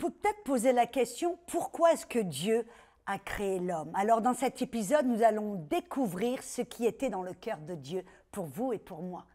peut peut-être poser la question, pourquoi est-ce que Dieu a créé l'homme? Alors dans cet épisode, nous allons découvrir ce qui était dans le cœur de Dieu pour vous et pour moi.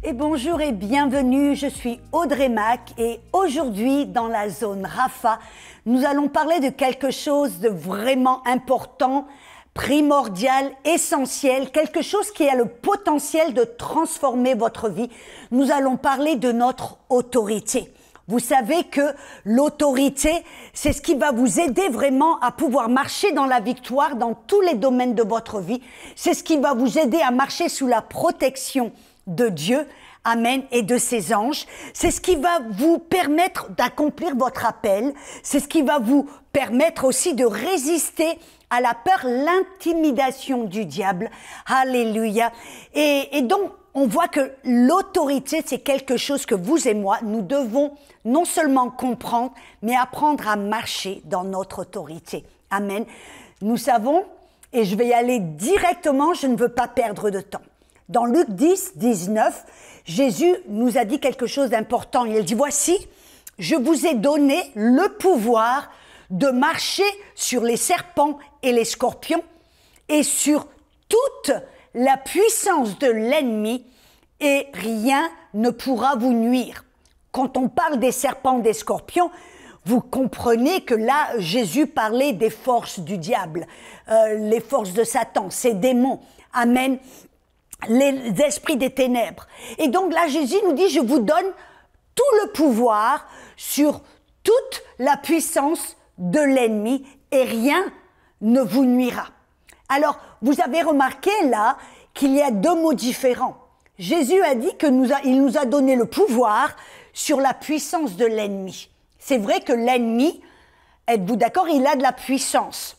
Et bonjour et bienvenue, je suis Audrey Mac et aujourd'hui dans la zone Rapha, nous allons parler de quelque chose de vraiment important, primordial, essentiel, quelque chose qui a le potentiel de transformer votre vie. Nous allons parler de notre autorité. Vous savez que l'autorité, c'est ce qui va vous aider vraiment à pouvoir marcher dans la victoire dans tous les domaines de votre vie. C'est ce qui va vous aider à marcher sous la protection de Dieu, amen, et de ses anges. C'est ce qui va vous permettre d'accomplir votre appel. C'est ce qui va vous permettre aussi de résister à la peur, l'intimidation du diable. Alléluia. Et donc, on voit que l'autorité, c'est quelque chose que vous et moi, nous devons non seulement comprendre, mais apprendre à marcher dans notre autorité. Amen. Nous savons, et je vais y aller directement, je ne veux pas perdre de temps. Dans Luc 10, 19, Jésus nous a dit quelque chose d'important. Il dit, voici, je vous ai donné le pouvoir de marcher sur les serpents et les scorpions et sur toute la puissance de l'ennemi et rien ne pourra vous nuire. Quand on parle des serpents, des scorpions, vous comprenez que là, Jésus parlait des forces du diable, les forces de Satan, ses démons. Amen. Les esprits des ténèbres. Et donc là, Jésus nous dit, je vous donne tout le pouvoir sur toute la puissance de l'ennemi et rien ne vous nuira. Alors, vous avez remarqué là qu'il y a deux mots différents. Jésus a dit il nous a donné le pouvoir sur la puissance de l'ennemi. C'est vrai que l'ennemi, êtes-vous d'accord, il a de la puissance.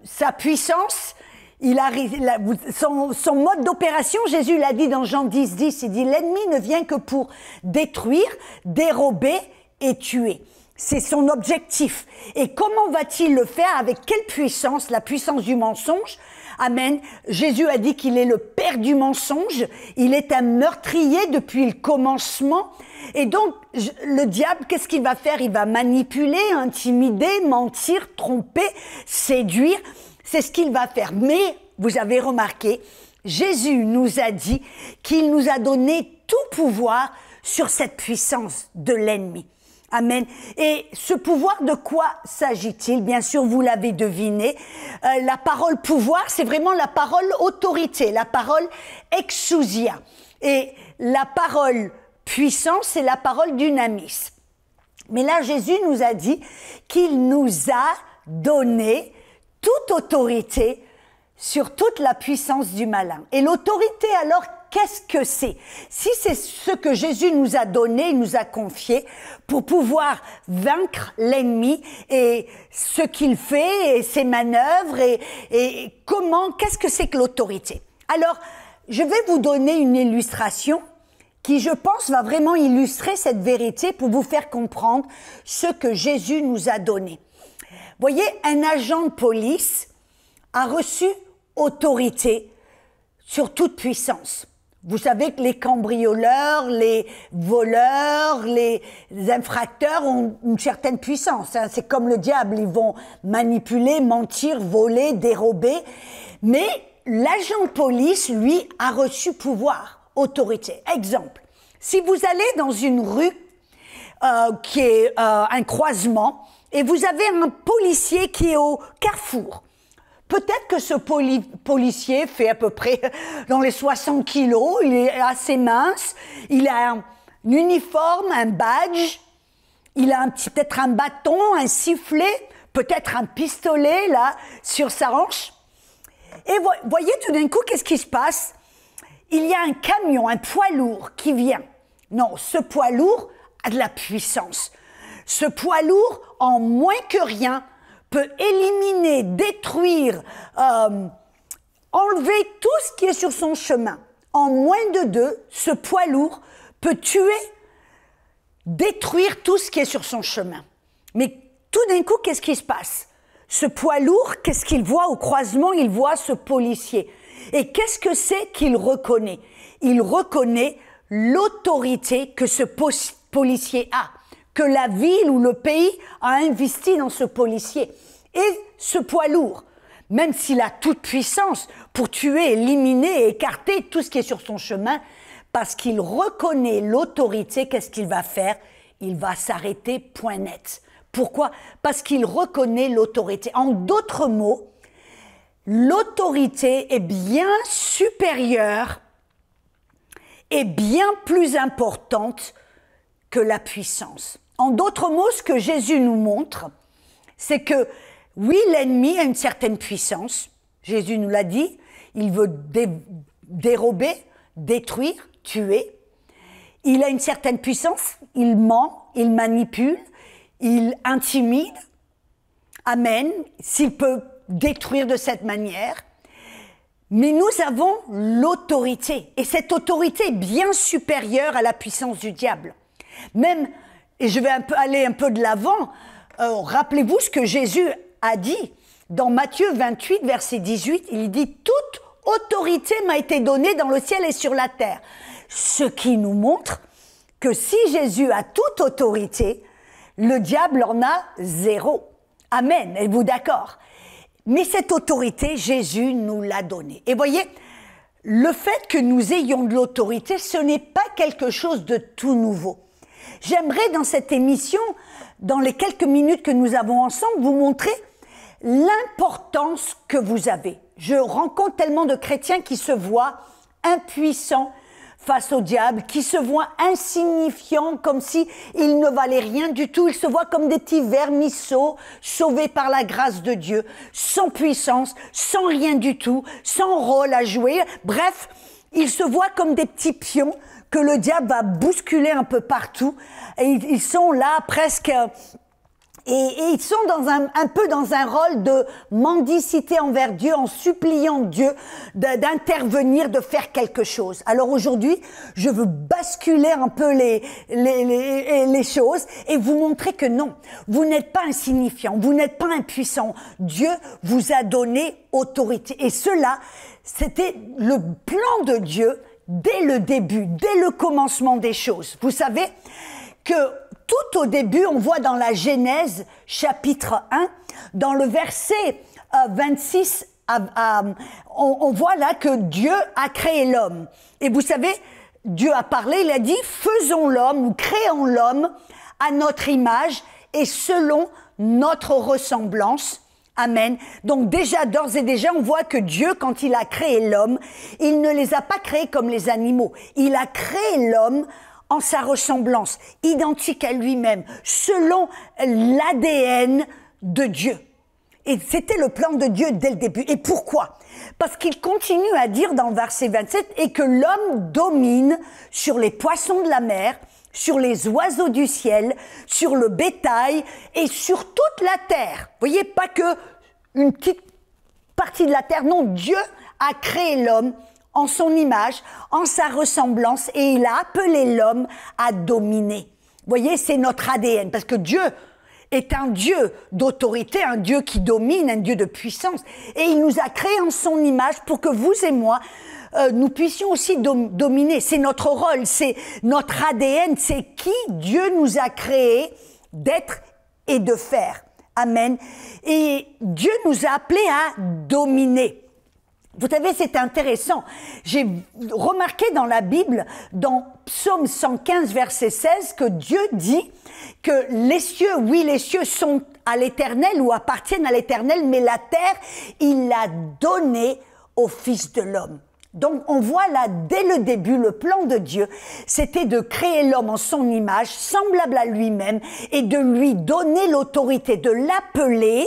Sa puissance, son mode d'opération, Jésus l'a dit dans Jean 10, 10, il dit « L'ennemi ne vient que pour détruire, dérober et tuer ». C'est son objectif. Et comment va-t-il le faire? Avec quelle puissance? La puissance du mensonge. Amen. Jésus a dit qu'il est le père du mensonge. Il est un meurtrier depuis le commencement. Et donc, le diable, qu'est-ce qu'il va faire? Il va manipuler, intimider, mentir, tromper, séduire. C'est ce qu'il va faire. Mais, vous avez remarqué, Jésus nous a dit qu'il nous a donné tout pouvoir sur cette puissance de l'ennemi. Amen. Et ce pouvoir, de quoi s'agit-il? Bien sûr, vous l'avez deviné. La parole pouvoir, c'est vraiment la parole autorité, la parole exousia. Et la parole puissance, c'est la parole dunamis. Mais là, Jésus nous a dit qu'il nous a donné toute autorité sur toute la puissance du malin. Et l'autorité, alors, qu'est-ce que c'est? Si c'est ce que Jésus nous a donné, il nous a confié pour pouvoir vaincre l'ennemi et ce qu'il fait et ses manœuvres et comment, qu'est-ce que c'est que l'autorité? Alors, je vais vous donner une illustration qui, je pense, va vraiment illustrer cette vérité pour vous faire comprendre ce que Jésus nous a donné. Voyez, un agent de police a reçu autorité sur toute puissance. Vous savez que les cambrioleurs, les voleurs, les infracteurs ont une certaine puissance. Hein. C'est comme le diable, ils vont manipuler, mentir, voler, dérober. Mais l'agent de police, lui, a reçu pouvoir, autorité. Exemple, si vous allez dans une rue qui est un croisement, et vous avez un policier qui est au carrefour. Peut-être que ce policier fait à peu près dans les 60 kilos, il est assez mince, il a un uniforme, un badge, il a peut-être un bâton, un sifflet, peut-être un pistolet là sur sa hanche. Et voyez tout d'un coup, qu'est-ce qui se passe? Il y a un camion, un poids lourd qui vient. Non, ce poids lourd a de la puissance. Ce poids lourd, en moins que rien, peut éliminer, détruire, enlever tout ce qui est sur son chemin. En moins de 2, ce poids lourd peut tuer, détruire tout ce qui est sur son chemin. Mais tout d'un coup, qu'est-ce qui se passe? Ce poids lourd, qu'est-ce qu'il voit au croisement? Il voit ce policier. Et qu'est-ce que c'est qu'il reconnaît? Il reconnaît l'autorité que ce policier a, que la ville ou le pays a investi dans ce policier. Et ce poids lourd, même s'il a toute puissance pour tuer, éliminer et écarter tout ce qui est sur son chemin, parce qu'il reconnaît l'autorité, qu'est-ce qu'il va faire? Il va s'arrêter point net. Pourquoi? Parce qu'il reconnaît l'autorité. En d'autres mots, l'autorité est bien supérieure et bien plus importante que la puissance. En d'autres mots, ce que Jésus nous montre, c'est que oui, l'ennemi a une certaine puissance. Jésus nous l'a dit, il veut dérober, détruire, tuer. Il a une certaine puissance, il ment, il manipule, il intimide. Amen, s'il peut détruire de cette manière. Mais nous avons l'autorité. Et cette autorité est bien supérieure à la puissance du diable. Même, et je vais aller un peu de l'avant, rappelez-vous ce que Jésus a dit dans Matthieu 28, verset 18. Il dit « Toute autorité m'a été donnée dans le ciel et sur la terre ». Ce qui nous montre que si Jésus a toute autorité, le diable en a zéro. Amen, êtes-vous d'accord? Mais cette autorité, Jésus nous l'a donnée. Et voyez, le fait que nous ayons de l'autorité, ce n'est pas quelque chose de tout nouveau. J'aimerais dans cette émission, dans les quelques minutes que nous avons ensemble, vous montrer l'importance que vous avez. Je rencontre tellement de chrétiens qui se voient impuissants face au diable, qui se voient insignifiants, comme si ils ne valaient rien du tout. Ils se voient comme des petits vermisseaux, sauvés par la grâce de Dieu, sans puissance, sans rien du tout, sans rôle à jouer. Bref, ils se voient comme des petits pions que le diable va bousculer un peu partout. Et ils sont là presque... Et ils sont un peu dans un rôle de mendicité envers Dieu, en suppliant Dieu d'intervenir, de faire quelque chose. Alors aujourd'hui, je veux basculer un peu les choses et vous montrer que non, vous n'êtes pas insignifiant, vous n'êtes pas impuissant. Dieu vous a donné autorité. Et cela, c'était le plan de Dieu dès le début, dès le commencement des choses. Vous savez que tout au début, on voit dans la Genèse, chapitre 1, dans le verset 26, on voit là que Dieu a créé l'homme. Et vous savez, Dieu a parlé, il a dit « Faisons l'homme ou créons l'homme à notre image et selon notre ressemblance. » Amen. Donc déjà, d'ores et déjà, on voit que Dieu, quand il a créé l'homme, il ne les a pas créés comme les animaux. Il a créé l'homme en sa ressemblance, identique à lui-même, selon l'ADN de Dieu. Et c'était le plan de Dieu dès le début. Et pourquoi? Parce qu'il continue à dire dans le verset 27, et que l'homme domine sur les poissons de la mer, sur les oiseaux du ciel, sur le bétail et sur toute la terre. Vous voyez, pas que une petite partie de la terre. Non, Dieu a créé l'homme en son image, en sa ressemblance, et il a appelé l'homme à dominer. Vous voyez, c'est notre ADN, parce que Dieu est un Dieu d'autorité, un Dieu qui domine, un Dieu de puissance, et il nous a créés en son image pour que vous et moi, nous puissions aussi dominer. C'est notre rôle, c'est notre ADN, c'est qui Dieu nous a créés d'être et de faire. Amen. Et Dieu nous a appelés à dominer. Vous savez, c'est intéressant. J'ai remarqué dans la Bible, dans Psaume 115, verset 16, que Dieu dit que les cieux, oui, les cieux sont à l'Éternel ou appartiennent à l'Éternel, mais la terre, il l'a donnée au Fils de l'homme. Donc, on voit là, dès le début, le plan de Dieu, c'était de créer l'homme en son image, semblable à lui-même, et de lui donner l'autorité, de l'appeler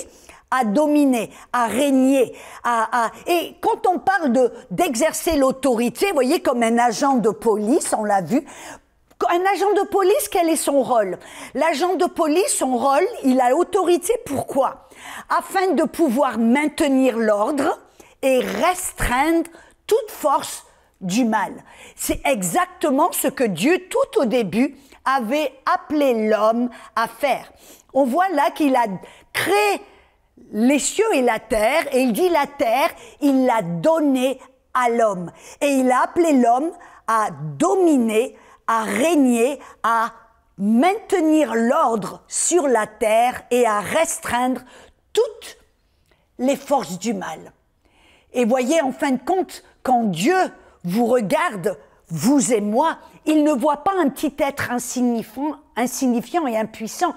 à dominer, à régner, et quand on parle d'exercer l'autorité, vous voyez, comme un agent de police, on l'a vu, un agent de police, quel est son rôle? L'agent de police, son rôle, il a autorité, pourquoi? Afin de pouvoir maintenir l'ordre et restreindre toute force du mal. C'est exactement ce que Dieu, tout au début, avait appelé l'homme à faire. On voit là qu'il a créé les cieux et la terre, et il dit la terre, il l'a donnée à l'homme. Et il a appelé l'homme à dominer, à régner, à maintenir l'ordre sur la terre et à restreindre toutes les forces du mal. Et voyez, en fin de compte, quand Dieu vous regarde, vous et moi, il ne voit pas un petit être insignifiant et impuissant.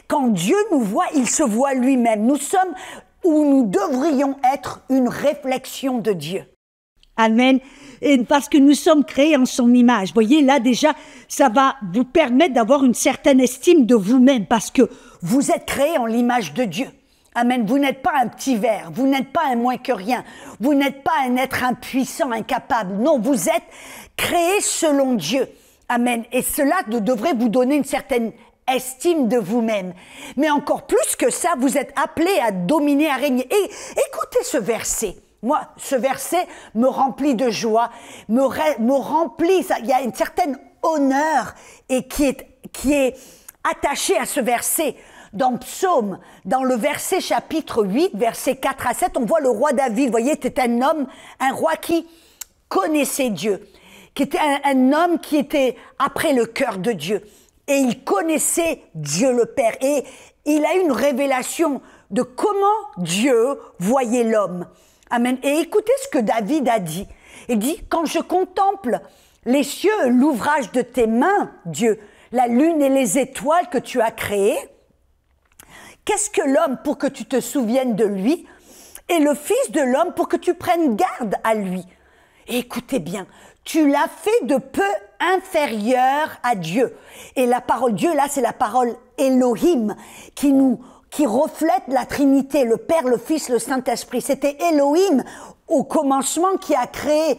Quand Dieu nous voit, il se voit lui-même. Nous sommes où nous devrions être une réflexion de Dieu. Amen. Et parce que nous sommes créés en son image. Voyez, là déjà, ça va vous permettre d'avoir une certaine estime de vous-même parce que vous êtes créés en l'image de Dieu. Amen. Vous n'êtes pas un petit ver, vous n'êtes pas un moins que rien, vous n'êtes pas un être impuissant, incapable. Non, vous êtes créés selon Dieu. Amen. Et cela devrait vous donner une certaine estime de vous-même. Mais encore plus que ça, vous êtes appelés à dominer, à régner. Et écoutez ce verset. Moi, ce verset me remplit de joie, me remplit, il y a une certaine honneur et qui est attaché à ce verset. Dans Psaume, dans le verset chapitre 8, versets 4 à 7, on voit le roi David, vous voyez, c'était un homme, un roi qui connaissait Dieu, qui était un homme qui était après le cœur de Dieu. Et il connaissait Dieu le Père. Et il a eu une révélation de comment Dieu voyait l'homme. Amen. Et écoutez ce que David a dit. Il dit, quand je contemple les cieux, l'ouvrage de tes mains, Dieu, la lune et les étoiles que tu as créées, qu'est-ce que l'homme pour que tu te souviennes de lui et le Fils de l'homme pour que tu prennes garde à lui? Et écoutez bien, tu l'as fait de peu inférieur à Dieu. Et la parole Dieu, là, c'est la parole Elohim qui reflète la Trinité, le Père, le Fils, le Saint-Esprit. C'était Elohim au commencement qui a créé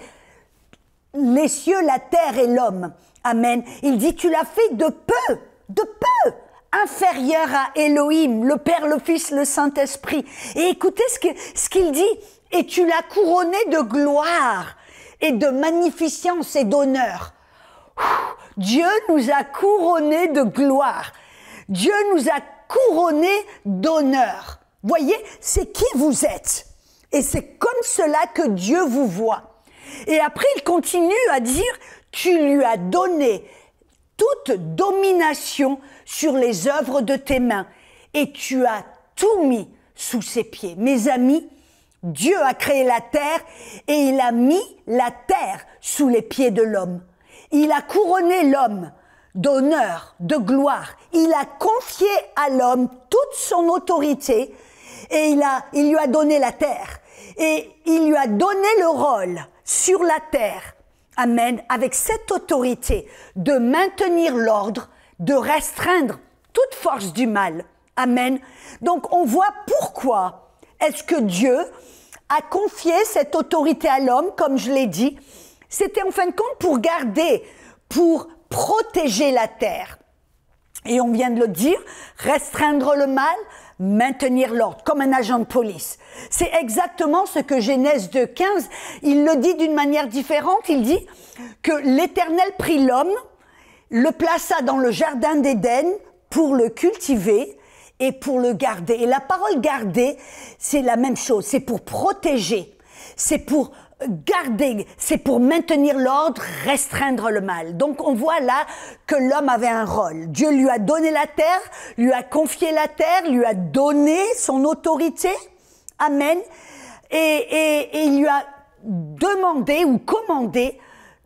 les cieux, la terre et l'homme. Amen. Il dit, tu l'as fait de peu, inférieur à Elohim, le Père, le Fils, le Saint-Esprit. Et écoutez ce qu'il dit, et tu l'as couronné de gloire et de magnificence et d'honneur. Dieu nous a couronnés de gloire. Dieu nous a couronnés d'honneur. Voyez, c'est qui vous êtes. Et c'est comme cela que Dieu vous voit. Et après, il continue à dire, tu lui as donné toute domination sur les œuvres de tes mains et tu as tout mis sous ses pieds. Mes amis, Dieu a créé la terre et il a mis la terre sous les pieds de l'homme. Il a couronné l'homme d'honneur, de gloire. Il a confié à l'homme toute son autorité et il lui a donné la terre. Et il lui a donné le rôle sur la terre, amen, avec cette autorité de maintenir l'ordre, de restreindre toute force du mal. Amen. Donc on voit pourquoi est-ce que Dieu a confié cette autorité à l'homme, comme je l'ai dit. C'était en fin de compte pour garder, pour protéger la terre. Et on vient de le dire, restreindre le mal, maintenir l'ordre, comme un agent de police. C'est exactement ce que Genèse 2:15, il le dit d'une manière différente. Il dit que l'Éternel prit l'homme, le plaça dans le jardin d'Éden pour le cultiver et pour le garder. Et la parole garder, c'est la même chose, c'est pour protéger, c'est pour garder, c'est pour maintenir l'ordre, restreindre le mal. Donc on voit là que l'homme avait un rôle. Dieu lui a donné la terre, lui a confié la terre, lui a donné son autorité. Amen. Et il lui a demandé ou commandé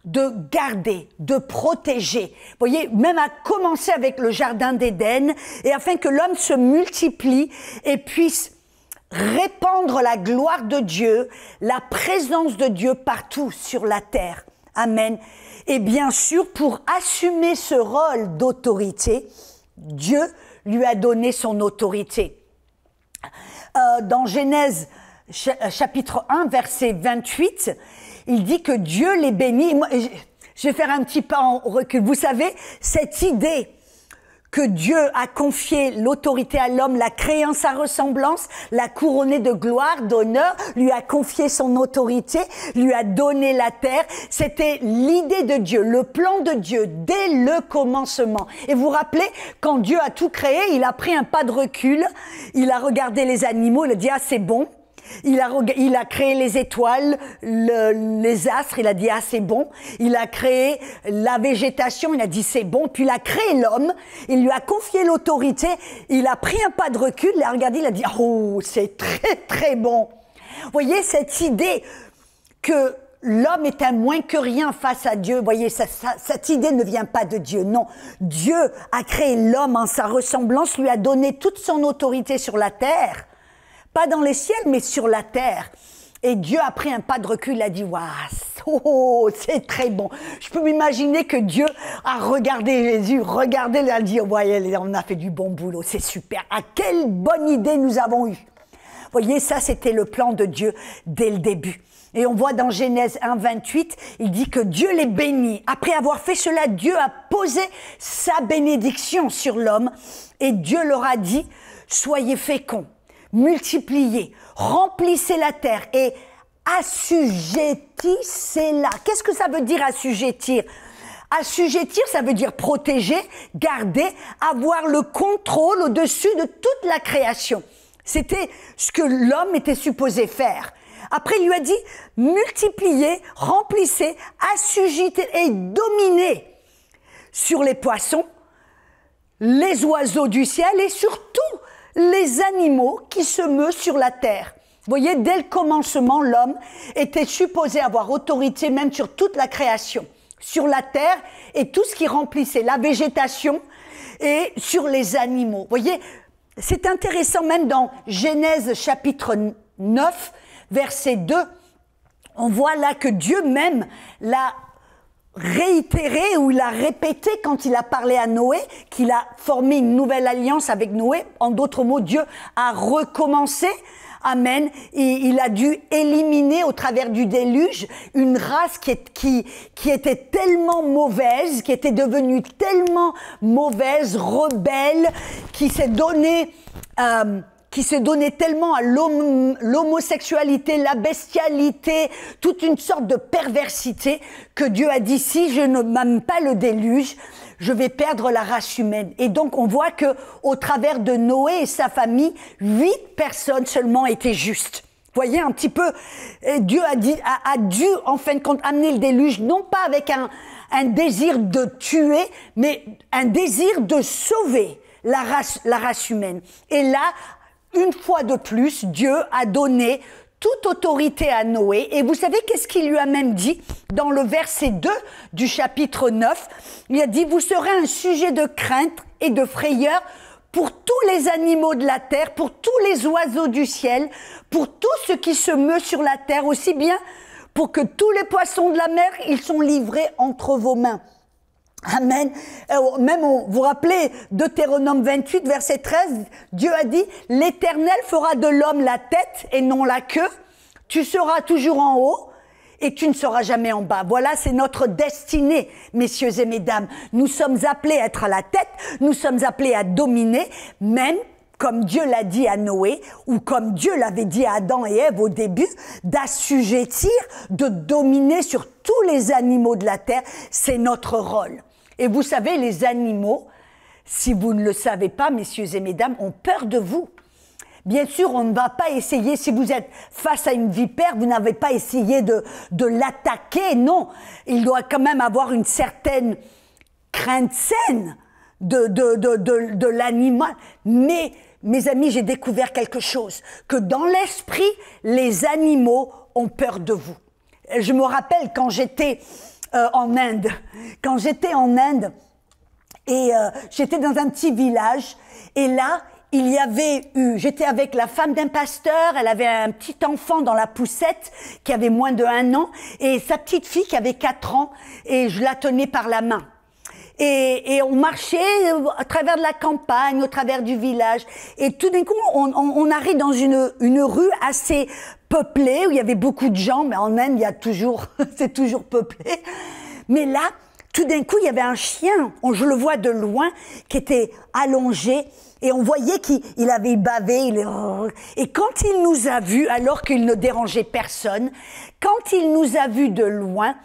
de garder, de protéger. Vous voyez, même à commencer avec le jardin d'Éden, et afin que l'homme se multiplie et puisse répandre la gloire de Dieu, la présence de Dieu partout sur la terre. Amen. Et bien sûr, pour assumer ce rôle d'autorité, Dieu lui a donné son autorité. Dans Genèse chapitre 1, verset 28, il dit que Dieu les bénit. Moi, je vais faire un petit pas en recul. Vous savez, cette idée que Dieu a confié l'autorité à l'homme, l'a créé en sa ressemblance, l'a couronné de gloire, d'honneur, lui a confié son autorité, lui a donné la terre. C'était l'idée de Dieu, le plan de Dieu dès le commencement. Et vous vous rappelez, quand Dieu a tout créé, il a pris un pas de recul, il a regardé les animaux, il a dit « Ah, c'est bon ». Il a créé les étoiles, les astres, il a dit « Ah, c'est bon ». Il a créé la végétation, il a dit « C'est bon ». Puis il a créé l'homme, il lui a confié l'autorité, il a pris un pas de recul, il a regardé, il a dit « Oh, c'est très, très bon ». Vous voyez, cette idée que l'homme est un moins que rien face à Dieu, vous voyez, cette idée ne vient pas de Dieu, non. Dieu a créé l'homme en sa ressemblance, lui a donné toute son autorité sur la terre. Pas dans les ciels, mais sur la terre. Et Dieu a pris un pas de recul, il a dit, waouh, c'est très bon. Je peux m'imaginer que Dieu a regardé Jésus, il a dit, ouais, on a fait du bon boulot, c'est super. Ah, quelle bonne idée nous avons eue. Vous voyez, ça, c'était le plan de Dieu dès le début. Et on voit dans Genèse 1, 28, il dit que Dieu les bénit. Après avoir fait cela, Dieu a posé sa bénédiction sur l'homme. Et Dieu leur a dit, soyez féconds. Multipliez, remplissez la terre et assujettissez-la. Qu'est-ce que ça veut dire assujettir? Assujettir, ça veut dire protéger, garder, avoir le contrôle au-dessus de toute la création. C'était ce que l'homme était supposé faire. Après, il lui a dit, multipliez, remplissez, assujettez et dominez sur les poissons, les oiseaux du ciel et surtout les animaux qui se meuvent sur la terre. Vous voyez, dès le commencement, l'homme était supposé avoir autorité même sur toute la création, sur la terre et tout ce qui remplissait la végétation et sur les animaux. Vous voyez, c'est intéressant même dans Genèse chapitre 9, verset 2, on voit là que Dieu même l'a réitéré ou il a répété quand il a parlé à Noé, qu'il a formé une nouvelle alliance avec Noé. En d'autres mots, Dieu a recommencé, amen, et il a dû éliminer au travers du déluge une race qui était tellement mauvaise, qui était devenue tellement mauvaise, rebelle, qui s'est donnée tellement à l'homosexualité, la bestialité, toute une sorte de perversité, que Dieu a dit, si je ne m'aime pas le déluge, je vais perdre la race humaine. Et donc, on voit que au travers de Noé et sa famille, 8 personnes seulement étaient justes. Vous voyez un petit peu, Dieu a dû, en fin de compte, amener le déluge, non pas avec un désir de tuer, mais un désir de sauver la race humaine. Et là, une fois de plus, Dieu a donné toute autorité à Noé. Et vous savez qu'est-ce qu'il lui a même dit dans le verset 2 du chapitre 9? Il a dit, vous serez un sujet de crainte et de frayeur pour tous les animaux de la terre, pour tous les oiseaux du ciel, pour tout ce qui se meut sur la terre, aussi bien pour que tous les poissons de la mer, ils sont livrés entre vos mains. Amen. Même, vous vous rappelez, Deutéronome 28, verset 13, Dieu a dit, l'Éternel fera de l'homme la tête et non la queue. Tu seras toujours en haut et tu ne seras jamais en bas. Voilà, c'est notre destinée, messieurs et mesdames. Nous sommes appelés à être à la tête, nous sommes appelés à dominer, même comme Dieu l'a dit à Noé, ou comme Dieu l'avait dit à Adam et Ève au début, d'assujettir, de dominer sur tous les animaux de la terre. C'est notre rôle. Et vous savez, les animaux, si vous ne le savez pas, messieurs et mesdames, ont peur de vous. Bien sûr, on ne va pas essayer, si vous êtes face à une vipère, vous n'avez pas essayé de l'attaquer, non. Il doit quand même avoir une certaine crainte saine de l'animal. Mais, mes amis, j'ai découvert quelque chose, que dans l'esprit, les animaux ont peur de vous. Je me rappelle quand j'étais en Inde. Quand j'étais en Inde, et j'étais dans un petit village, et là, j'étais avec la femme d'un pasteur, elle avait un petit enfant dans la poussette qui avait moins de 1 an, et sa petite fille qui avait 4 ans, et je la tenais par la main. Et on marchait à travers de la campagne, au travers du village, et tout d'un coup, on arrive dans une rue assez peuplée, où il y avait beaucoup de gens, mais en Inde, c'est toujours peuplé. Mais là, tout d'un coup, il y avait un chien, je le vois de loin, qui était allongé, et on voyait qu'il avait bavé. Et quand il nous a vus, alors qu'il ne dérangeait personne, quand il nous a vus de loin,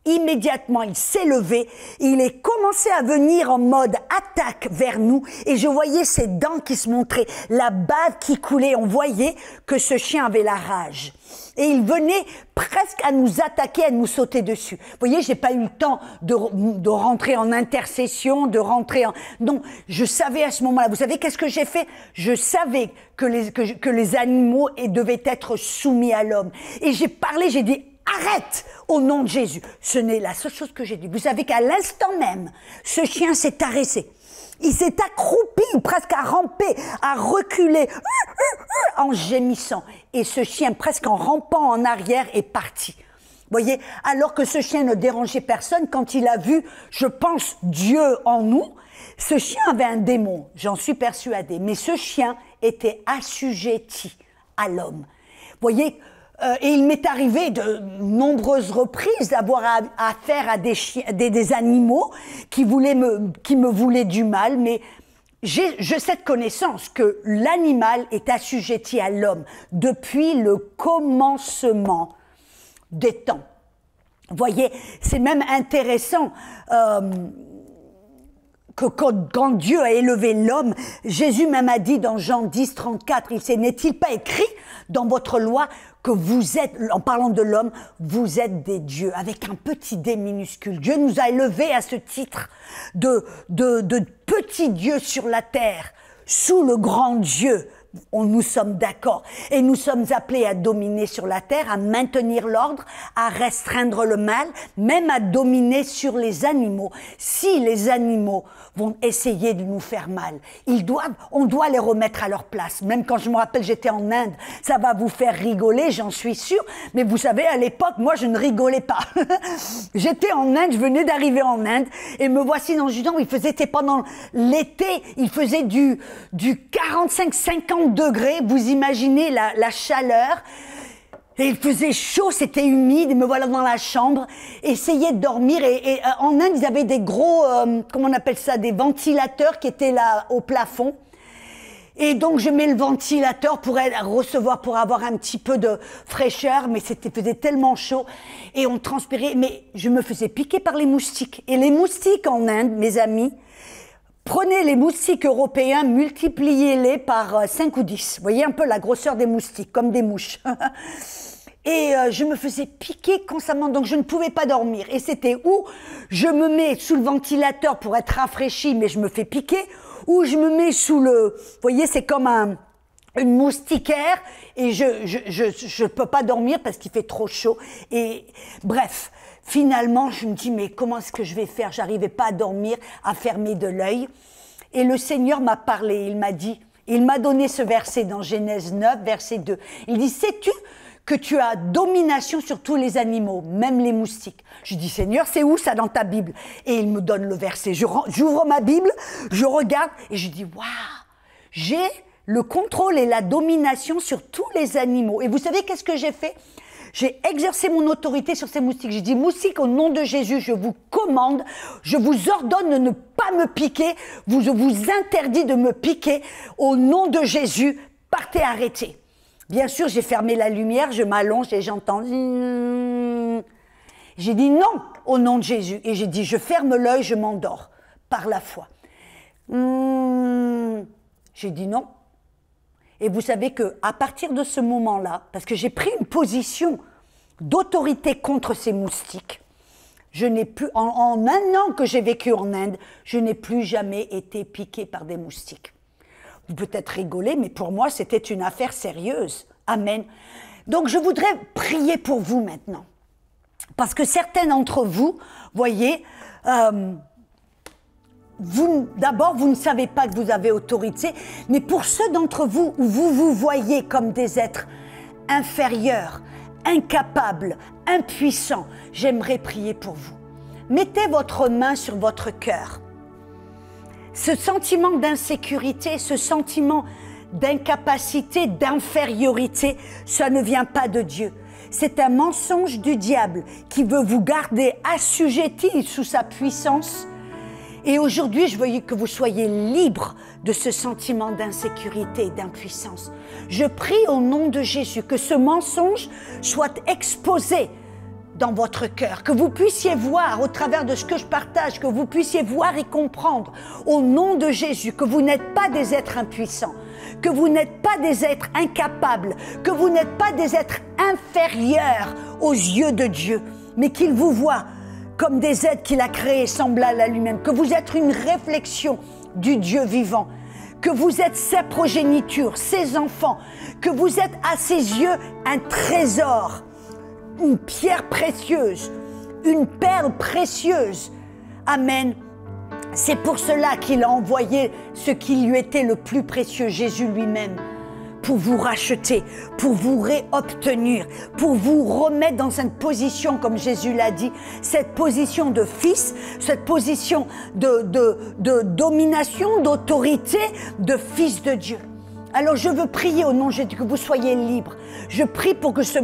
immédiatement, il s'est levé, il est commencé à venir en mode attaque vers nous, et je voyais ses dents qui se montraient, la bave qui coulait, on voyait que ce chien avait la rage. Et il venait presque à nous attaquer, à nous sauter dessus. Vous voyez, j'ai pas eu le temps de rentrer en intercession, de rentrer en... Non, je savais à ce moment-là, vous savez qu'est-ce que j'ai fait? Je savais que les animaux devaient être soumis à l'homme. Et j'ai parlé, j'ai dit, arrête au nom de Jésus. Ce n'est la seule chose que j'ai dit. Vous savez qu'à l'instant même, ce chien s'est arrêté. Il s'est accroupi, presque à ramper, à reculer, en gémissant. Et ce chien, presque en rampant en arrière, est parti. Vous voyez, alors que ce chien ne dérangeait personne, quand il a vu, je pense, Dieu en nous, ce chien avait un démon, j'en suis persuadée, mais ce chien était assujetti à l'homme. Vous voyez, et il m'est arrivé de nombreuses reprises d'avoir affaire à des animaux qui me voulaient du mal, mais j'ai cette connaissance que l'animal est assujetti à l'homme depuis le commencement des temps. Vous voyez, c'est même intéressant que quand Dieu a élevé l'homme, Jésus même a dit dans Jean 10, 34, il sait, n'est-il pas écrit dans votre loi que vous êtes, en parlant de l'homme, vous êtes des dieux, avec un petit d minuscule. Dieu nous a élevés à ce titre de petits dieux sur la terre, sous le grand Dieu. Nous sommes d'accord. Et nous sommes appelés à dominer sur la terre, à maintenir l'ordre, à restreindre le mal, même à dominer sur les animaux. Si les animaux vont essayer de nous faire mal, on doit les remettre à leur place. Même quand je me rappelle, j'étais en Inde, ça va vous faire rigoler, j'en suis sûre. Mais vous savez, à l'époque, moi, je ne rigolais pas. J'étais en Inde, je venais d'arriver en Inde, et me voici dans une où c'était pendant l'été, il faisait du 45-50 degrés, vous imaginez la chaleur, et il faisait chaud, c'était humide, et me voilà dans la chambre, essayer de dormir, et en Inde, ils avaient des gros, comment on appelle ça, des ventilateurs qui étaient là au plafond, et donc je mets le ventilateur pour avoir un petit peu de fraîcheur, mais faisait tellement chaud, et on transpirait, mais je me faisais piquer par les moustiques, et les moustiques en Inde, mes amis, prenez les moustiques européens, multipliez-les par 5 ou 10. Vous voyez un peu la grosseur des moustiques, comme des mouches. Et je me faisais piquer constamment, donc je ne pouvais pas dormir. Et c'était où je me mets sous le ventilateur pour être rafraîchi, mais je me fais piquer, ou je me mets sous le... Vous voyez, c'est comme une moustiquaire, et je peux pas dormir parce qu'il fait trop chaud. Et bref... Finalement, je me dis, mais comment est-ce que je vais faire? J'arrivais pas à dormir, à fermer de l'œil. Et le Seigneur m'a parlé, il m'a donné ce verset dans Genèse 9, verset 2. Il dit, sais-tu que tu as domination sur tous les animaux, même les moustiques? Je dis, Seigneur, c'est où ça dans ta Bible? Et il me donne le verset. J'ouvre ma Bible, je regarde et je dis, waouh, j'ai le contrôle et la domination sur tous les animaux. Et vous savez qu'est-ce que j'ai fait? J'ai exercé mon autorité sur ces moustiques. J'ai dit, moustiques, au nom de Jésus, je vous commande, je vous ordonne de ne pas me piquer, je vous interdis de me piquer. Au nom de Jésus, partez, arrêtez. Bien sûr, j'ai fermé la lumière, je m'allonge et j'entends... J'ai dit non, au nom de Jésus. Et j'ai dit, je ferme l'œil, je m'endors, par la foi. J'ai dit non. Et vous savez qu'à partir de ce moment-là, parce que j'ai pris une position d'autorité contre ces moustiques, je n'ai plus, en un an que j'ai vécu en Inde, je n'ai plus jamais été piqué par des moustiques. Vous peut-être rigoler, mais pour moi, c'était une affaire sérieuse. Amen. Donc, je voudrais prier pour vous maintenant. Parce que certains d'entre vous, voyez, d'abord, vous ne savez pas que vous avez autorité, mais pour ceux d'entre vous où vous vous voyez comme des êtres inférieurs, incapables, impuissants, j'aimerais prier pour vous. Mettez votre main sur votre cœur. Ce sentiment d'insécurité, ce sentiment d'incapacité, d'infériorité, ça ne vient pas de Dieu. C'est un mensonge du diable qui veut vous garder assujettis sous sa puissance. Et aujourd'hui, je veux que vous soyez libres de ce sentiment d'insécurité et d'impuissance. Je prie au nom de Jésus que ce mensonge soit exposé dans votre cœur, que vous puissiez voir au travers de ce que je partage, que vous puissiez voir et comprendre au nom de Jésus que vous n'êtes pas des êtres impuissants, que vous n'êtes pas des êtres incapables, que vous n'êtes pas des êtres inférieurs aux yeux de Dieu, mais qu'il vous voit comme des êtres qu'il a créés semblables à lui-même, que vous êtes une réflexion du Dieu vivant, que vous êtes ses progénitures, ses enfants, que vous êtes à ses yeux un trésor, une pierre précieuse, une perle précieuse. Amen. C'est pour cela qu'il a envoyé ce qui lui était le plus précieux, Jésus lui-même, pour vous racheter, pour vous réobtenir, pour vous remettre dans cette position, comme Jésus l'a dit, cette position de fils, cette position de domination, d'autorité, de fils de Dieu. Alors je veux prier au nom de Jésus que vous soyez libres. Je prie pour que ce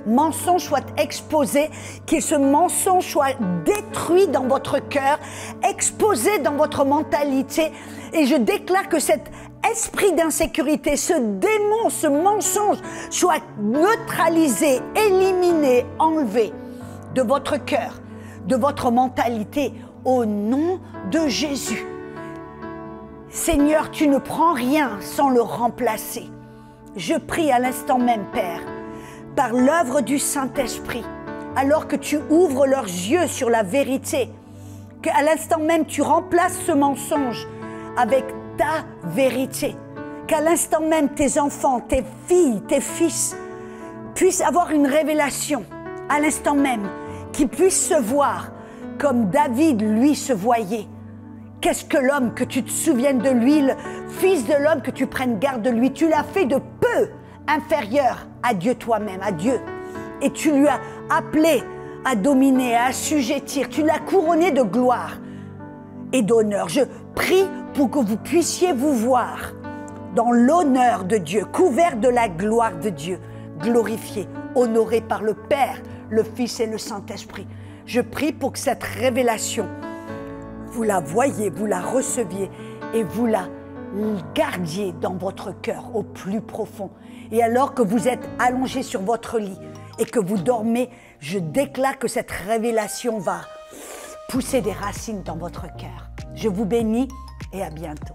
mensonge soit exposé, que ce mensonge soit détruit dans votre cœur, exposé dans votre mentalité. Et je déclare que cet esprit d'insécurité, ce démon, ce mensonge soit neutralisé, éliminé, enlevé de votre cœur, de votre mentalité, au nom de Jésus. Seigneur, tu ne prends rien sans le remplacer. Je prie à l'instant même, Père, par l'œuvre du Saint-Esprit, alors que tu ouvres leurs yeux sur la vérité, qu'à l'instant même tu remplaces ce mensonge avec ta vérité, qu'à l'instant même tes enfants, tes filles, tes fils puissent avoir une révélation, à l'instant même, qu'ils puissent se voir comme David, lui, se voyait. Qu'est-ce que l'homme, que tu te souviennes de lui, le fils de l'homme, que tu prennes garde de lui. Tu l'as fait de peu inférieur à Dieu toi-même, à Dieu. Et tu lui as appelé à dominer, à assujettir. Tu l'as couronné de gloire et d'honneur. Je prie pour que vous puissiez vous voir dans l'honneur de Dieu, couvert de la gloire de Dieu, glorifié, honoré par le Père, le Fils et le Saint-Esprit. Je prie pour que cette révélation, vous la voyez, vous la receviez et vous la gardiez dans votre cœur au plus profond. Et alors que vous êtes allongé sur votre lit et que vous dormez, je déclare que cette révélation va pousser des racines dans votre cœur. Je vous bénis et à bientôt.